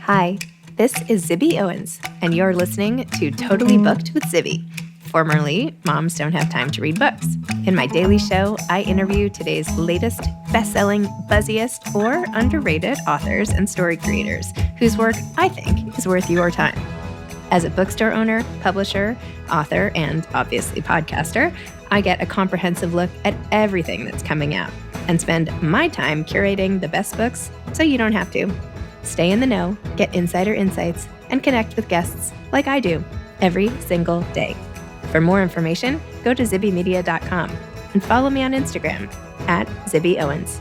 Hi, this is Zibby Owens, and you're listening to Totally Booked with Zibby, formerly Moms Don't Have Time to Read Books. In my daily show, I interview today's latest best-selling, buzziest, or underrated authors and story creators whose work I think is worth your time. As a bookstore owner, publisher, author, and obviously podcaster, I get a comprehensive look at everything that's coming out and spend my time curating the best books so you don't have to. Stay in the know, get insider insights, and connect with guests like I do every single day. For more information, go to zibbymedia.com and follow me on Instagram at Zibby Owens.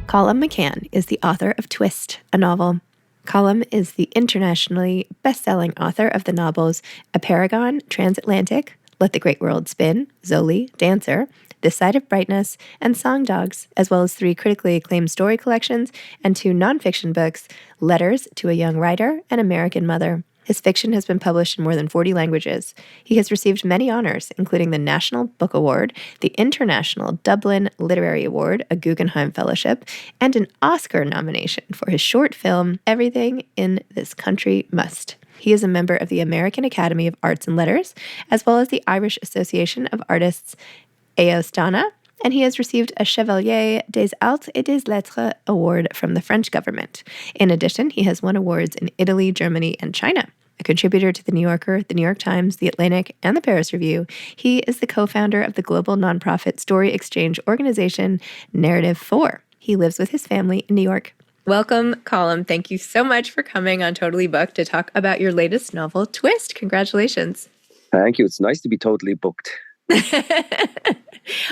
Colum McCann is the author of Twist, a novel. Colum is the internationally best-selling author of the novels A Paragon, Transatlantic, Let the Great World Spin, Zoli, Dancer, This Side of Brightness, and Song Dogs, as well as 3 critically acclaimed story collections and 2 nonfiction books, Letters to a Young Writer and American Mother. His fiction has been published in more than 40 languages. He has received many honors, including the National Book Award, the International Dublin Literary Award, a Guggenheim Fellowship, and an Oscar nomination for his short film, Everything in This Country Must. He is a member of the American Academy of Arts and Letters, as well as the Irish Association of Artists, Eostana, and he has received a Chevalier des Arts et des Lettres award from the French government. In addition, he has won awards in Italy, Germany, and China. A contributor to The New Yorker, The New York Times, The Atlantic, and The Paris Review, he is the co-founder of the global nonprofit story exchange organization Narrative 4. He lives with his family in New York. Welcome, Colum. Thank you so much for coming on Totally Booked to talk about your latest novel, Twist. Congratulations. Thank you. It's nice to be totally booked.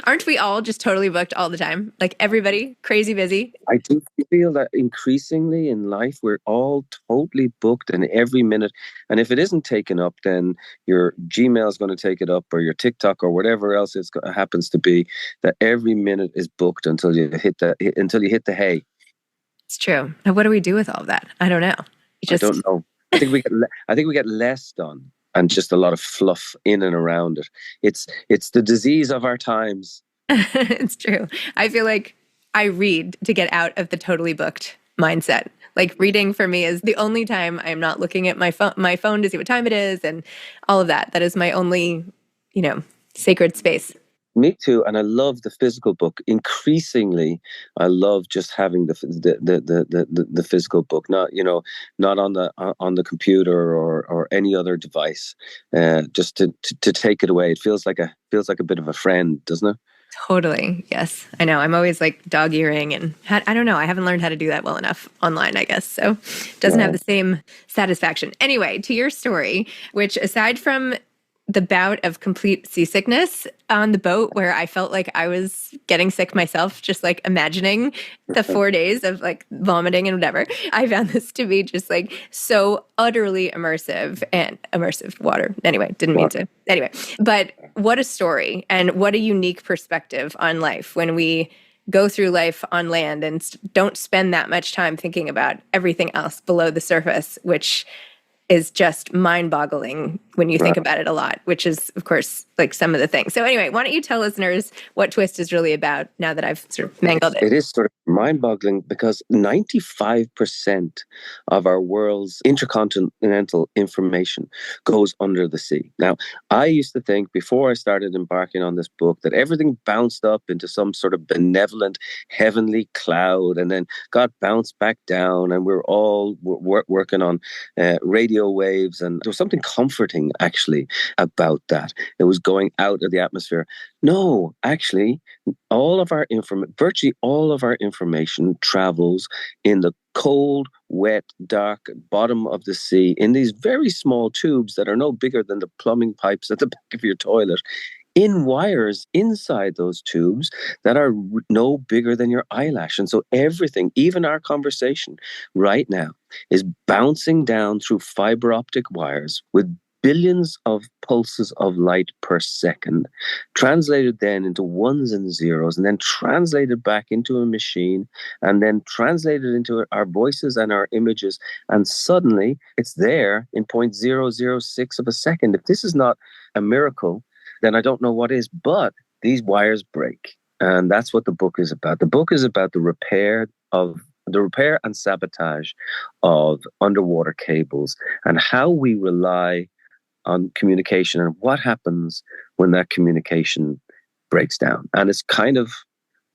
Aren't we all just totally booked all the time? Like everybody, crazy busy? I do feel that increasingly in life, we're all totally booked and every minute. And if it isn't taken up, then your Gmail is going to take it up or your TikTok or whatever else it happens to be, that every minute is booked until you hit the hay. It's true. And what do we do with all of that? I don't know. I don't know. I think we get less done. And just a lot of fluff in and around it. It's the disease of our times. It's true. I feel like I read to get out of the totally booked mindset. Like reading for me is the only time I'm not looking at my phone to see what time it is and all of that. That is my only, sacred space. Me too, and I love the physical book. Increasingly, I love just having the physical book, not on the computer or any other device. Just to take it away, it feels like a bit of a friend, doesn't it? Totally. Yes, I know. I'm always like dog earing, and I don't know. I haven't learned how to do that well enough online, I guess. So it doesn't have the same satisfaction. Anyway, to your story, which aside from the bout of complete seasickness on the boat where I felt like I was getting sick myself, just like imagining the 4 days of like vomiting and whatever. I found this to be just like so utterly immersive water. Anyway, didn't mean to. Anyway, but what a story and what a unique perspective on life when we go through life on land and don't spend that much time thinking about everything else below the surface, which is just mind-boggling when you think about it a lot, which is, of course, like some of the things. So anyway, why don't you tell listeners what Twist is really about now that I've sort of mangled it? It is sort of mind-boggling because 95% of our world's intercontinental information goes under the sea. Now, I used to think before I started embarking on this book that everything bounced up into some sort of benevolent heavenly cloud and then got bounced back down, and we're all working on radio waves, and there was something comforting actually about that. It was going out of the atmosphere. No, actually, virtually all of our information travels in the cold, wet, dark bottom of the sea in these very small tubes that are no bigger than the plumbing pipes at the back of your toilet, in wires inside those tubes that are no bigger than your eyelash. And so everything, even our conversation right now, is bouncing down through fiber-optic wires with billions of pulses of light per second, translated then into ones and zeros, and then translated back into a machine, and then translated into our voices and our images. And suddenly it's there in 0.006 of a second. If this is not a miracle, then I don't know what is. But these wires break. And that's what the book is about. The book is about the repair of the repair and sabotage of underwater cables and how we rely on communication and what happens when that communication breaks down. And it's kind of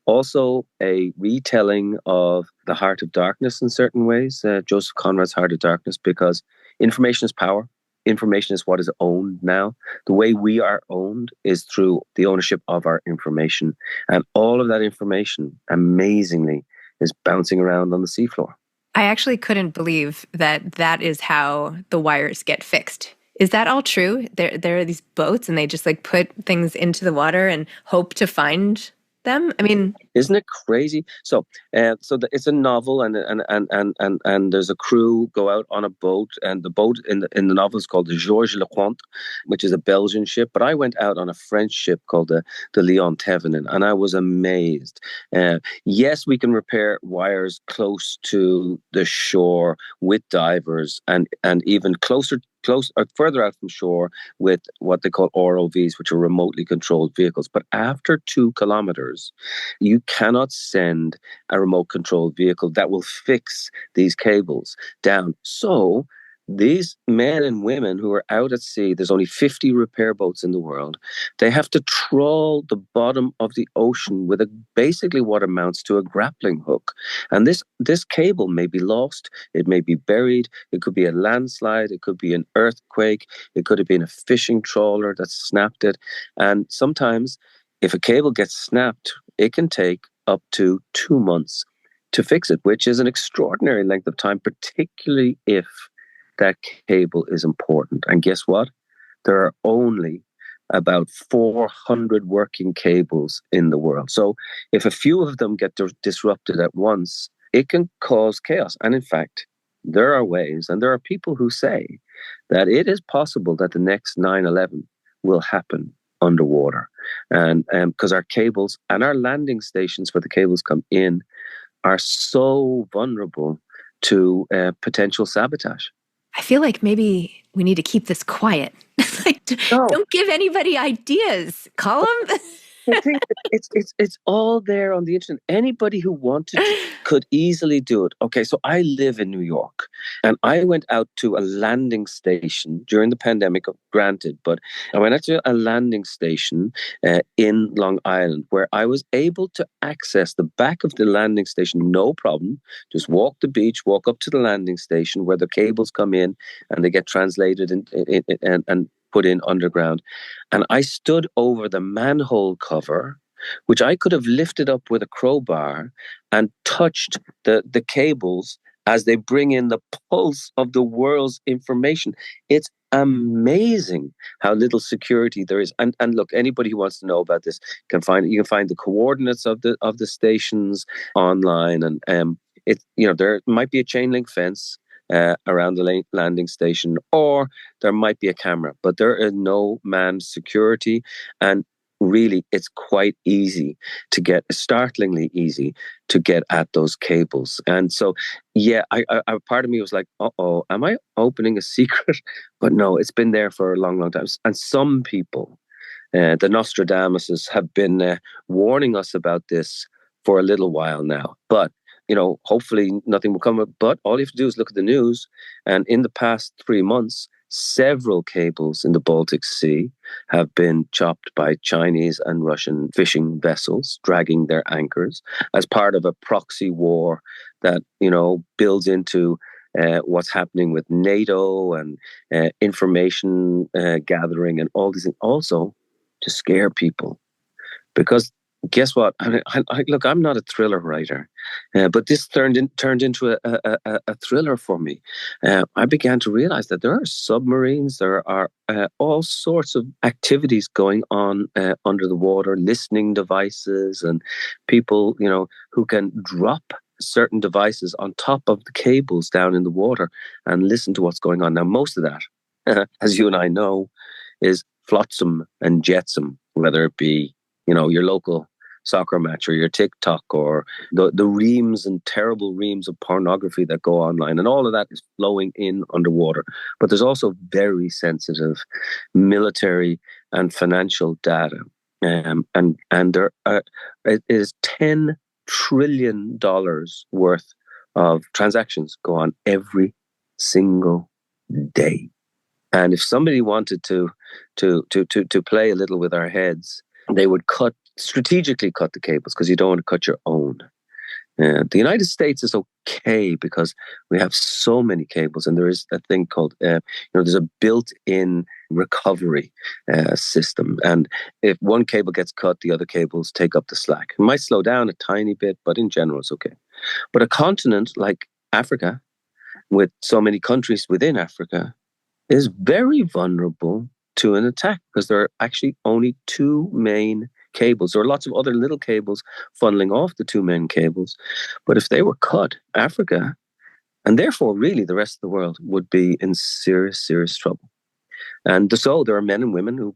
also a retelling of the Heart of Darkness in certain ways, Joseph Conrad's Heart of Darkness, because information is power. Information is what is owned now. The way we are owned is through the ownership of our information. And all of that information, amazingly, is bouncing around on the seafloor. I actually couldn't believe that that is how the wires get fixed. Is that all true? There are these boats and they just like put things into the water and hope to find them? I mean, isn't it crazy? It's a novel, and there's a crew go out on a boat, and the boat in the novel is called the Georges Lecointe, which is a Belgian ship. But I went out on a French ship called the Leon Thévenin, and I was amazed. Yes, we can repair wires close to the shore with divers, and even close or further out from shore with what they call ROVs, which are remotely controlled vehicles. But after 2 kilometers, you cannot send a remote controlled vehicle that will fix these cables down. So these men and women who are out at sea, there's only 50 repair boats in the world. They have to trawl the bottom of the ocean with basically what amounts to a grappling hook. And this cable may be lost. It may be buried. It could be a landslide. It could be an earthquake. It could have been a fishing trawler that snapped it. And sometimes if a cable gets snapped, it can take up to 2 months to fix it, which is an extraordinary length of time, particularly if that cable is important. And guess what? There are only about 400 working cables in the world. So if a few of them get disrupted at once, it can cause chaos. And in fact, there are ways, and there are people who say that it is possible that the next 9/11 will happen underwater. And because our cables and our landing stations where the cables come in are so vulnerable to potential sabotage. I feel like maybe we need to keep this quiet. Like, No, don't give anybody ideas, Colum. the thing, it's all there on the internet. Anybody who wanted to could easily do it. Okay, so I live in New York, and I went out to a landing station during the pandemic. Granted, but I went out to a landing station in Long Island where I was able to access the back of the landing station, no problem. Just walk the beach, walk up to the landing station where the cables come in, and they get translated and put in underground. And I stood over the manhole cover, which I could have lifted up with a crowbar and touched the cables as they bring in the pulse of the world's information. It's amazing how little security there is. And look, anybody who wants to know about this can find the coordinates of the stations online, and there might be a chain link fence around the landing station, or there might be a camera, but there is no manned security. And really, it's quite easy to get, startlingly easy to get at those cables. And so, yeah, I part of me was like, uh-oh, am I opening a secret? But no, it's been there for a long, long time. And some people, the Nostradamuses, have been warning us about this for a little while now. But hopefully nothing will come up. But all you have to do is look at the news. And in the past 3 months, several cables in the Baltic Sea have been chopped by Chinese and Russian fishing vessels dragging their anchors as part of a proxy war that, builds into what's happening with NATO and information gathering and all these things, also to scare people. Because guess what? Look, I'm not a thriller writer, but this turned into a thriller for me. I began to realize that there are submarines, there are all sorts of activities going on under the water, listening devices, and people, who can drop certain devices on top of the cables down in the water and listen to what's going on. Now, most of that, as you and I know, is flotsam and jetsam, whether it be, your local soccer match or your TikTok or the reams and terrible reams of pornography that go online, and all of that is flowing in underwater. But there's also very sensitive military and financial data, and there it is $10 trillion worth of transactions go on every single day. And if somebody wanted to play a little with our heads, they would strategically cut the cables because you don't want to cut your own. The United States is okay because we have so many cables, and there is a thing called, there's a built-in recovery system. And if one cable gets cut, the other cables take up the slack. It might slow down a tiny bit, but in general, it's okay. But a continent like Africa, with so many countries within Africa, is very vulnerable to an attack because there are actually only two main cables. There are lots of other little cables funneling off the two main cables. But if they were cut, Africa, and therefore really the rest of the world, would be in serious, serious trouble. And so there are men and women who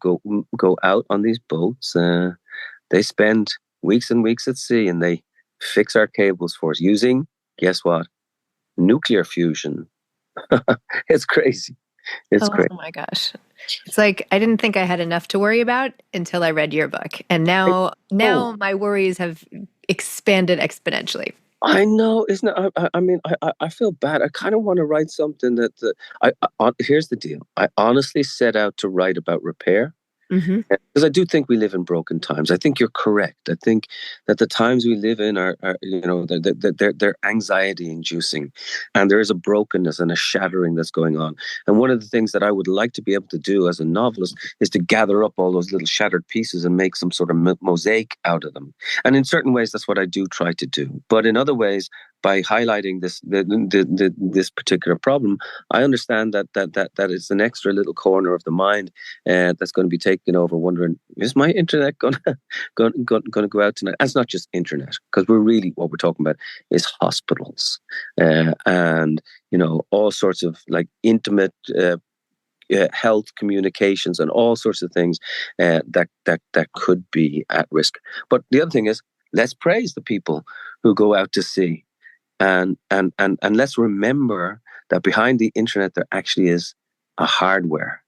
go out on these boats. They spend weeks and weeks at sea, and they fix our cables for us using, guess what? Nuclear fusion. It's crazy. It's Oh great. my gosh. It's like I didn't think I had enough to worry about until I read your book. And now Oh, my worries have expanded exponentially. I know, isn't it? I mean, I feel bad. I kind of want to write something that here's the deal. I honestly set out to write about repair. Hmm. Because I do think we live in broken times. I think you're correct. I think that the times we live in are they're anxiety inducing, and there is a brokenness and a shattering that's going on. And one of the things that I would like to be able to do as a novelist is to gather up all those little shattered pieces and make some sort of mosaic out of them. And in certain ways, that's what I do try to do. But in other ways, by highlighting this particular problem, I understand that it's an extra little corner of the mind that's going to be taken over, wondering, is my internet going to go out tonight? And it's not just internet, because what we're talking about is hospitals and all sorts of like intimate health communications and all sorts of things that could be at risk. But the other thing is, let's praise the people who go out to sea, and let's remember that behind the internet there actually is a hardware.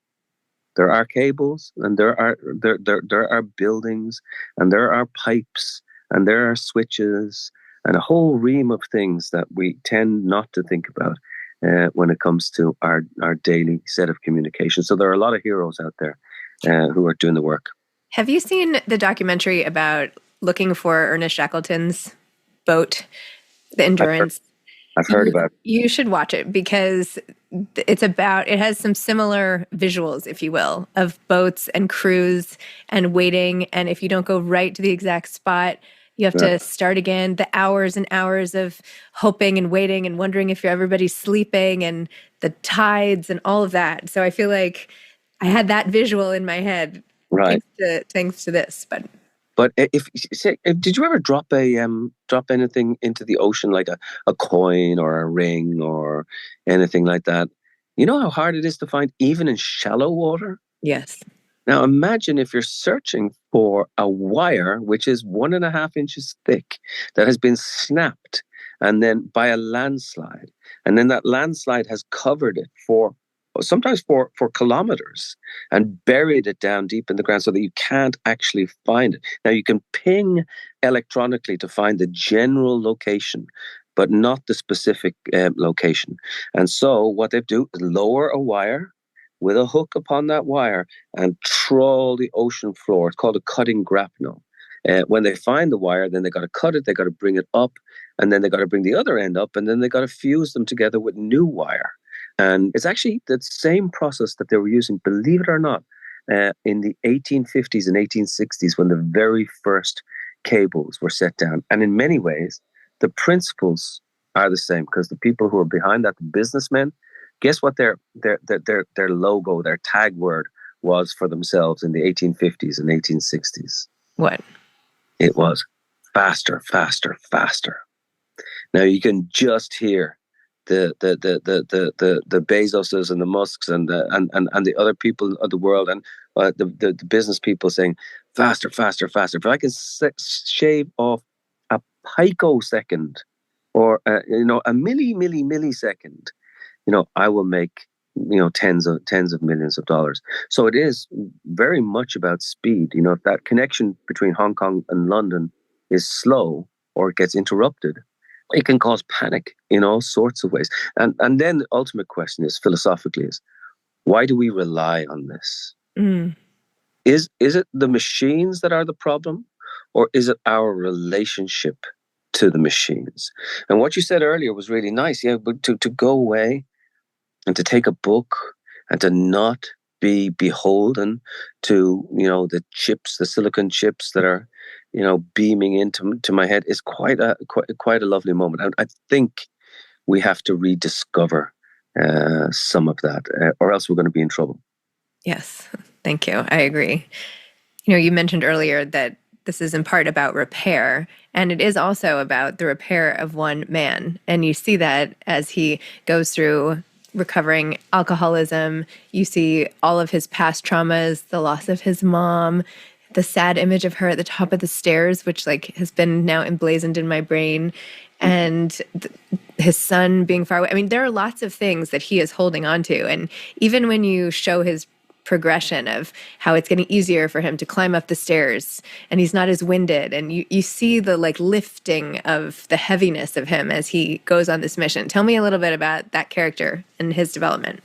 There are cables, and there are buildings, and there are pipes, and there are switches, and a whole ream of things that we tend not to think about when it comes to our daily set of communications. So there are a lot of heroes out there who are doing the work. Have you seen the documentary about looking for Ernest Shackleton's boat, the Endurance? I've heard about it. You should watch it because it has some similar visuals, if you will, of boats and crews and waiting. And if you don't go right to the exact spot, you have to start again. The hours and hours of hoping and waiting and wondering if everybody's sleeping, and the tides and all of that. So I feel like I had that visual in my head Right. thanks to this. But did you ever drop anything into the ocean, like a coin or a ring or anything like that? You know how hard it is to find, even in shallow water? Yes. Now imagine if you're searching for a wire which is 1.5 inches thick that has been snapped and then by a landslide, and then that landslide has covered it for sometimes for kilometers and buried it down deep in the ground so that you can't actually find it. Now you can ping electronically to find the general location, but not the specific location. And so what they do is lower a wire with a hook upon that wire and trawl the ocean floor. It's called a cutting grapnel. When they find the wire, then they got to cut it, they got to bring it up, and then they got to bring the other end up, and then they got to fuse them together with new wire. And it's actually the same process that they were using, believe it or not, in the 1850s and 1860s when the very first cables were set down. And in many ways, the principles are the same, because the people who are behind that, the businessmen, guess what their logo, their tag word was for themselves in the 1850s and 1860s? What? It was faster, faster, faster. Now you can just hear the Bezoses and the Musks and the other people of the world, and the business people saying faster, faster, faster. If I can shave off a picosecond or a millisecond, I will make tens of millions of dollars. So it is very much about speed. If that connection between Hong Kong and London is slow or it gets interrupted, it can cause panic in all sorts of ways. And then the ultimate question is philosophically is, why do we rely on this? Mm. Is it the machines that are the problem, or is it our relationship to the machines? And what you said earlier was really nice. Yeah, but to go away and to take a book and to not be beholden to, the chips, the silicon chips that are, beaming into to my head is quite a lovely moment. I think we have to rediscover some of that, or else we're going to be in trouble. Yes, thank you. I agree. You mentioned earlier that this is in part about repair, and it is also about the repair of one man. And you see that as he goes through recovering alcoholism. You see all of his past traumas, the loss of his mom, the sad image of her at the top of the stairs, which has been now emblazoned in my brain, and his son being far away. I mean, there are lots of things that he is holding on to. And even when you show his progression of how it's getting easier for him to climb up the stairs and he's not as winded, and you see the lifting of the heaviness of him as he goes on this mission. Tell me a little bit about that character and his development.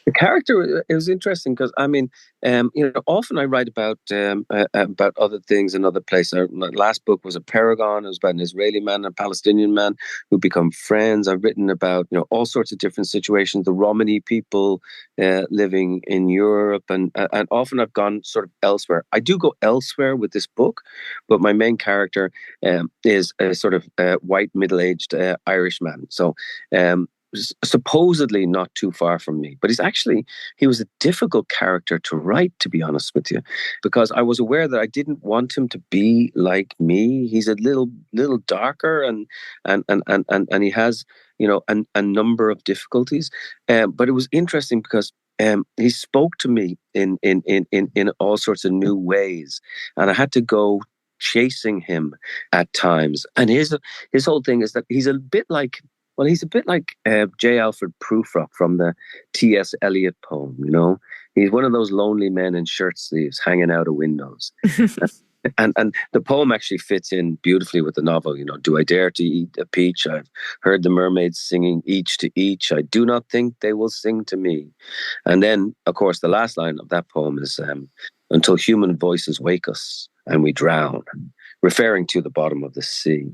The character is interesting because often I write about other things in other places. My last book was a Paragon. It was about an Israeli man and a Palestinian man who become friends. I've written about all sorts of different situations. The Romani people living in Europe, and often I've gone sort of elsewhere. I do go elsewhere with this book, but my main character is a sort of white middle-aged Irish man. So. Supposedly not too far from me, but he was a difficult character to write, to be honest with you, because I was aware that I didn't want him to be like me. He's a little darker, and he has a number of difficulties, but it was interesting because he spoke to me in all sorts of new ways, and I had to go chasing him at times. And his whole thing is that he's a bit like J. Alfred Prufrock from the T.S. Eliot poem, He's one of those lonely men in shirt sleeves hanging out of windows. And the poem actually fits in beautifully with the novel. Do I dare to eat a peach? I've heard the mermaids singing each to each. I do not think they will sing to me. And then, of course, the last line of that poem is, until human voices wake us and we drown, referring to the bottom of the sea.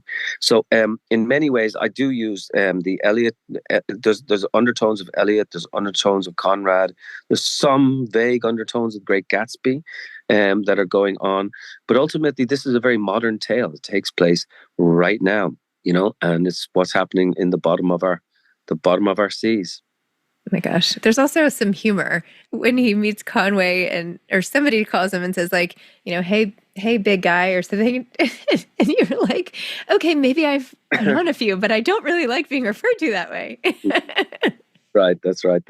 So in many ways, I do use the Eliot. There's undertones of Eliot, there's undertones of Conrad, there's some vague undertones of Great Gatsby that are going on. But ultimately, this is a very modern tale. It takes place right now, and it's what's happening in the bottom of our seas. Oh my gosh. There's also some humor when he meets Conway or somebody calls him and says hey, big guy or something. And you're like, okay, maybe I've put on a few, but I don't really like being referred to that way. Right. That's right.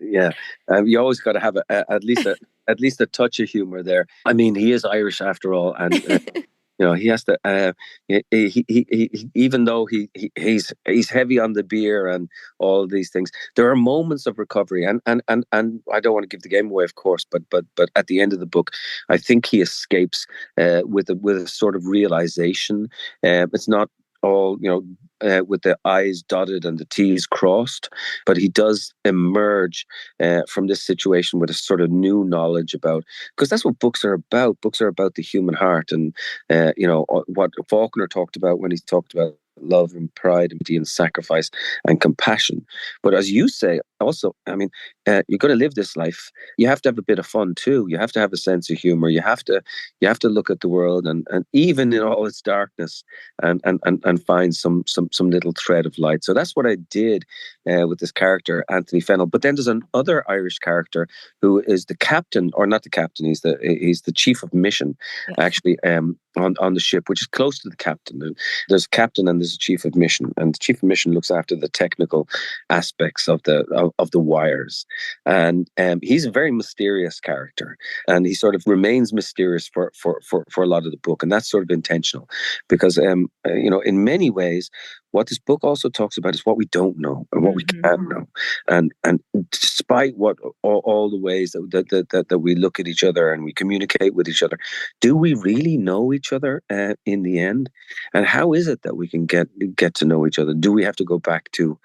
Yeah. You always got to have at least a touch of humor there. I mean, he is Irish after all. And, he has to. Even though he's heavy on the beer and all these things, there are moments of recovery, and I don't want to give the game away, of course, but at the end of the book, I think he escapes with a sort of realization. It's not all with the I's dotted and the T's crossed, but he does emerge from this situation with a sort of new knowledge about, because that's what books are about. Books are about the human heart, and what Faulkner talked about when he talked about love and pride and sacrifice and compassion. But as you say, also, I mean, you're going to live this life. You have to have a bit of fun too. You have to have a sense of humor. You have to look at the world and even in all its darkness and find some little thread of light. So that's what I did with this character, Anthony Fennell. But then there's another Irish character who is the captain, or not the captain. He's the chief of mission, yes. Actually, on the ship, which is close to the captain. And there's a captain and there's a chief of mission, and the chief of mission looks after the technical aspects of the wires. And he's a very mysterious character, and he sort of remains mysterious for a lot of the book, and that's sort of intentional because in many ways what this book also talks about is what we don't know and what we can't know. And despite what all the ways that we look at each other and we communicate with each other, do we really know each other in the end? And how is it that we can get to know each other? Do we have to go back to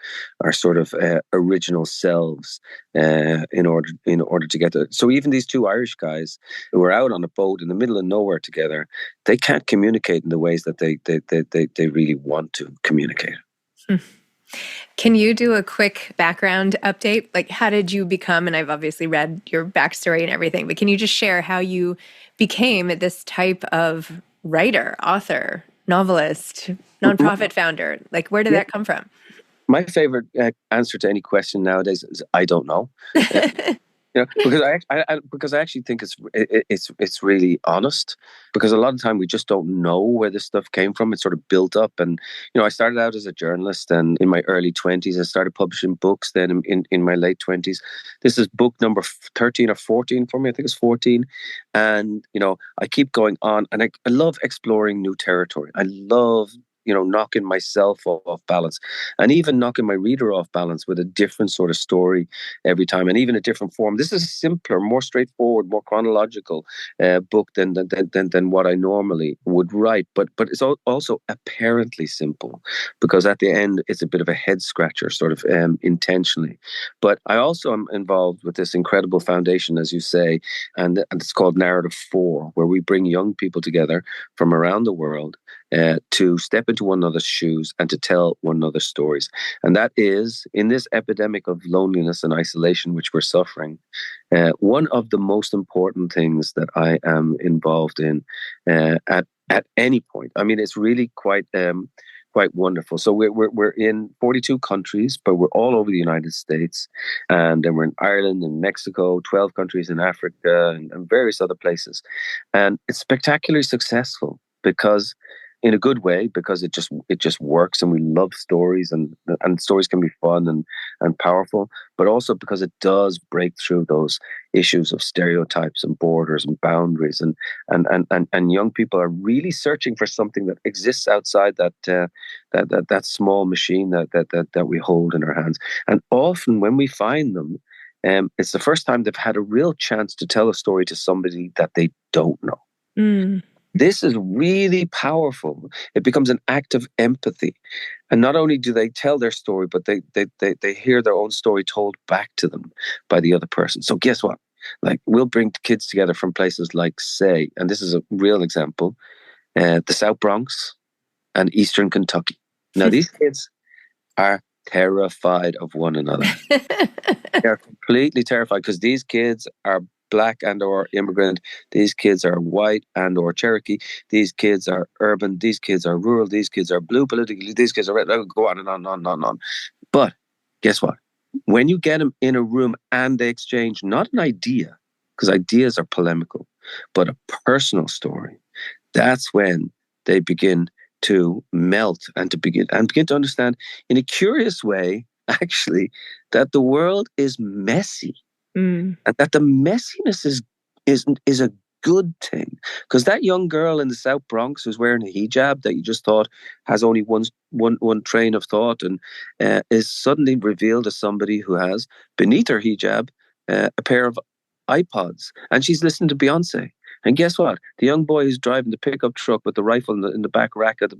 our sort of original selves in order to get to? So even these two Irish guys who were out on a boat in the middle of nowhere together, they can't communicate in the ways that they really want to communicate. Can you do a quick background update? Like, how did you become, and I've obviously read your backstory and everything, but can you just share how you became this type of writer, author, novelist, nonprofit founder? Like, where did that come from? My favorite answer to any question nowadays is I don't know. Because I actually think it's really honest. Because a lot of time we just don't know where this stuff came from. It's sort of built up, and I started out as a journalist, and in my early 20s, I started publishing books. Then in my late 20s, this is book number 13 or 14 for me. I think it's 14, and I keep going on, and I love exploring new territory. I love knocking myself off balance and even knocking my reader off balance with a different sort of story every time, and even a different form. This is a simpler, more straightforward, more chronological book than what I normally would write, but it's also apparently simple, because at the end it's a bit of a head scratcher, sort of intentionally. But I also am involved with this incredible foundation, as you say, and it's called Narrative 4, where we bring young people together from around the world to step into one another's shoes and to tell one another's stories. And that is, in this epidemic of loneliness and isolation which we're suffering, one of the most important things that I am involved in at any point. I mean, it's really quite wonderful. So we're in 42 countries, but we're all over the United States, and then we're in Ireland and Mexico, 12 countries in Africa, and various other places. And it's spectacularly successful because, in a good way, because it just works, and we love stories, and stories can be fun and powerful, but also because it does break through those issues of stereotypes and borders and boundaries, and young people are really searching for something that exists outside that small machine that we hold in our hands. And often when we find them, it's the first time they've had a real chance to tell a story to somebody that they don't know. This is really powerful. It becomes an act of empathy. And not only do they tell their story, but they hear their own story told back to them by the other person. So guess what? Like, we'll bring kids together from places like, say, and this is a real example, the South Bronx and Eastern Kentucky. Now, these kids are terrified of one another. They're completely terrified, because these kids are Black and or immigrant. These kids are white and or Cherokee. These kids are urban. These kids are rural. These kids are blue politically. These kids are red. Go on and on and on and on and on. But guess what? When you get them in a room and they exchange not an idea, because ideas are polemical, but a personal story, that's when they begin to melt and to begin to understand, in a curious way, actually, that the world is messy. And that the messiness is a good thing, because that young girl in the South Bronx who's wearing a hijab that you just thought has only one train of thought, and is suddenly revealed as somebody who has beneath her hijab a pair of iPods, and she's listening to Beyonce. And guess what? The young boy who's driving the pickup truck with the rifle in the back rack of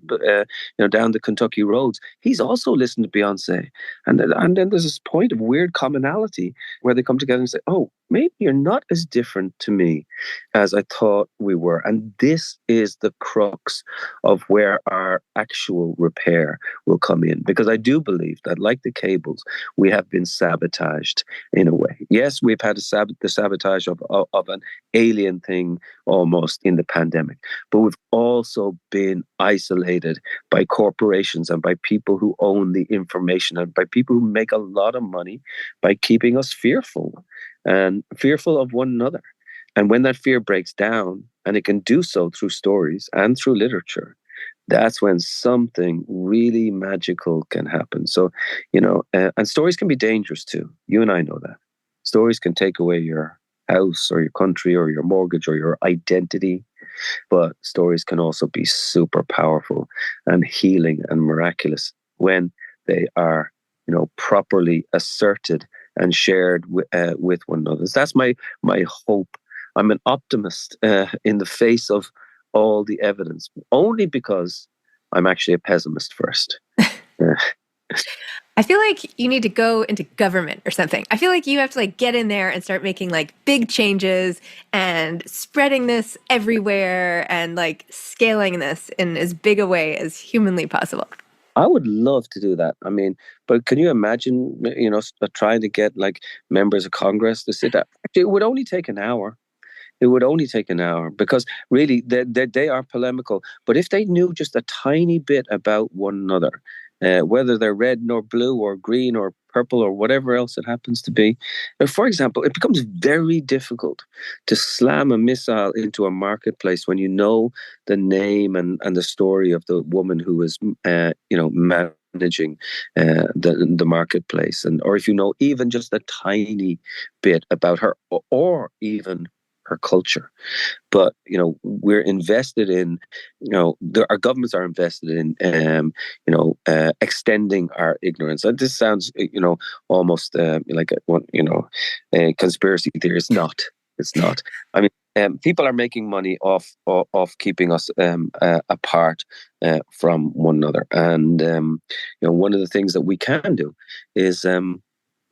down the Kentucky roads, he's also listening to Beyonce. And then there's this point of weird commonality where they come together and say, oh, maybe you're not as different to me as I thought we were. And this is the crux of where our actual repair will come in. Because I do believe that, like the cables, we have been sabotaged in a way. Yes, we've had the sabotage of an alien thing almost in the pandemic, but we've also been isolated by corporations and by people who own the information and by people who make a lot of money by keeping us fearful and fearful of one another. And when that fear breaks down, and it can do so through stories and through literature, that's when something really magical can happen. So, and stories can be dangerous too. You and I know that. Stories can take away your house or your country or your mortgage or your identity. But stories can also be super powerful and healing and miraculous when they are, properly asserted and shared with one another. That's my hope. I'm an optimist in the face of all the evidence, only because I'm actually a pessimist first. I feel like you need to go into government or something. I feel like you have to get in there and start making big changes and spreading this everywhere and scaling this in as big a way as humanly possible. I would love to do that. I mean, but can you imagine, trying to get members of Congress to sit down? It would only take an hour. It would only take an hour because really they are polemical. But if they knew just a tiny bit about one another, whether they're red nor blue or green or purple or whatever else it happens to be, for example, it becomes very difficult to slam a missile into a marketplace when you know the name and the story of the woman who is, managing the marketplace, or if you know even just a tiny bit about her or even her culture. But we're invested in, our governments are invested in, extending our ignorance. And this sounds, almost like a conspiracy theory. It's not. It's not. I mean, people are making money off keeping us apart from one another. And one of the things that we can do is,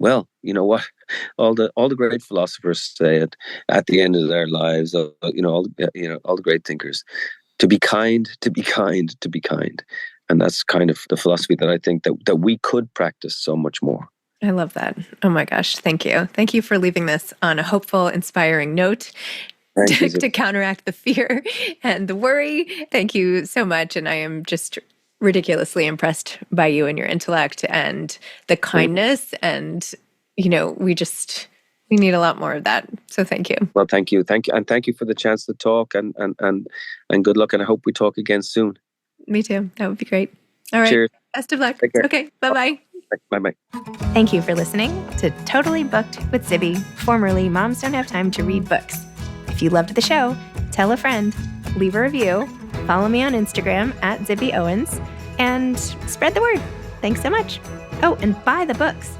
well, you know what? All the great philosophers say it at the end of their lives. All the great thinkers, to be kind, to be kind, to be kind, and that's kind of the philosophy that I think that we could practice so much more. I love that. Oh my gosh, thank you. Thank you for leaving this on a hopeful, inspiring note to counteract the fear and the worry. Thank you so much, and I am just ridiculously impressed by you and your intellect and the kindness, and we need a lot more of that. So thank you. Well, thank you, and thank you for the chance to talk, and good luck, and I hope we talk again soon. Me too. That would be great. All right. Cheers. Best of luck. Okay. Bye-bye. Bye-bye. Thank you for listening to Totally Booked with Zibby, formerly Moms Don't Have Time to Read Books. If you loved the show, tell a friend, leave a review, follow me on Instagram at Zibby Owens, and spread the word. Thanks so much. Oh, and buy the books.